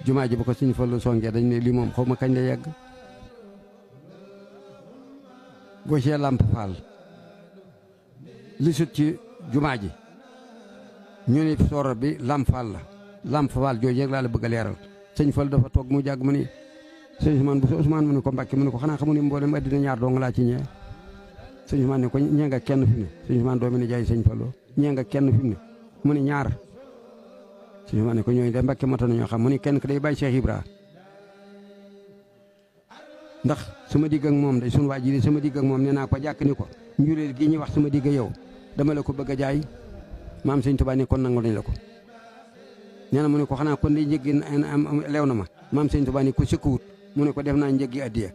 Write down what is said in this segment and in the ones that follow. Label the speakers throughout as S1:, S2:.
S1: jumaa ji ba ko sëñ Fallu songee dañ ne lii moom xaw ma kañ la yegg boo see Lamp Fall li sut ci jumaa ji ñu ni soor bi Lamp Fall la Lamp Fall jooju rek laa la bëgg a leeral sëñ Fallu dafa toog mu jàgg mu ni sëñ Ousmane bu Ousmane mu ne ko Mbàkke mu ne ko xanaa xamu ni mboolem addina ñaar dong laa ci ñee sëñ Ousmane ne ko ñee nga kenn fi mu ne sëñ Ousmane doomi ni jaay sëñ Fallu ñee nga kenn fi mu ne mu ni ñaar sëñ Ousmane ne ko ñooñu de Mbàkke moto na ñoo xam mu ni kenn ki day bàyyi Cheikh Ibra ndax sama digg ak moom day sunu waa ji sama digg ak moom nee naa ko jàkk ni ko njureel gi ñuy wax sama digg yow dama la ko bëgg a jaay maam sëñ Tuubaa ni kon nangu nañ la ko nee na mu ne ko xanaa kon day njëggi lew na ma maam sëñ Tuubaa ni ko sëkkuwut mu ne ko def naa njëggi addiya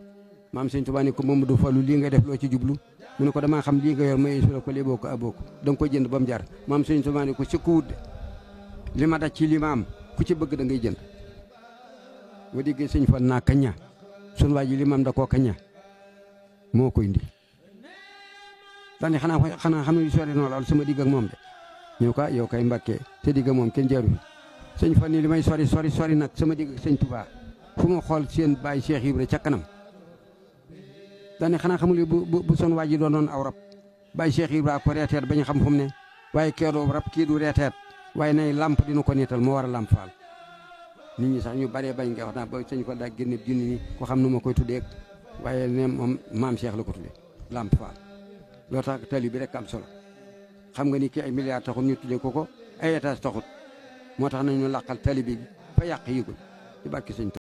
S1: maam sëñ Tuubaa ni ko Mamadou Fallou lii nga def loo ci jublu mu ne ko damaa xam lii nga yor may su la ko léeboo ko aboo ko da nga koy jënd ba mu jar maam sëñ Tuubaa ni ko sëkkuwut de li ma daj ci li ma am ku ci bëgg da ngay jënd boo déggee sëñ Fall naa kaña sun waa ji li ma am da koo kaña moo koy indi daane xanaa xam ne sori noonu lool sama digg ak moom de ñëw ka yow kay Mbàkke te digg ak moom kenn jaru fi sëñ Fall ni li may sori nag sama digg ak sëñ Tuubaa fu ma xool seen baay Cheikh Ibra ca kanam daane xanaa xamul bu son waa ji doon aw rab baay Cheikh Ibra ko reeteet ba ñu xam fu mu ne waaye keedoo rab kii du reeteet waaye nay lamp dina ko niital moo war a Lamp Fall nit ñi sax ñu baree bañ nga wax naa ba sëñ Fall daa génne junni ni ko xam nu ma koy tuddee waaye ne moom maam Cheikh la ko tuddee Lamp Fall loo tax tali bi rek am solo xam nga ni kii ay milliards taxut ñu tuddee ko ay étage taxut moo tax nañu làqal tali bi fa yàq yëgul ci barke sëñ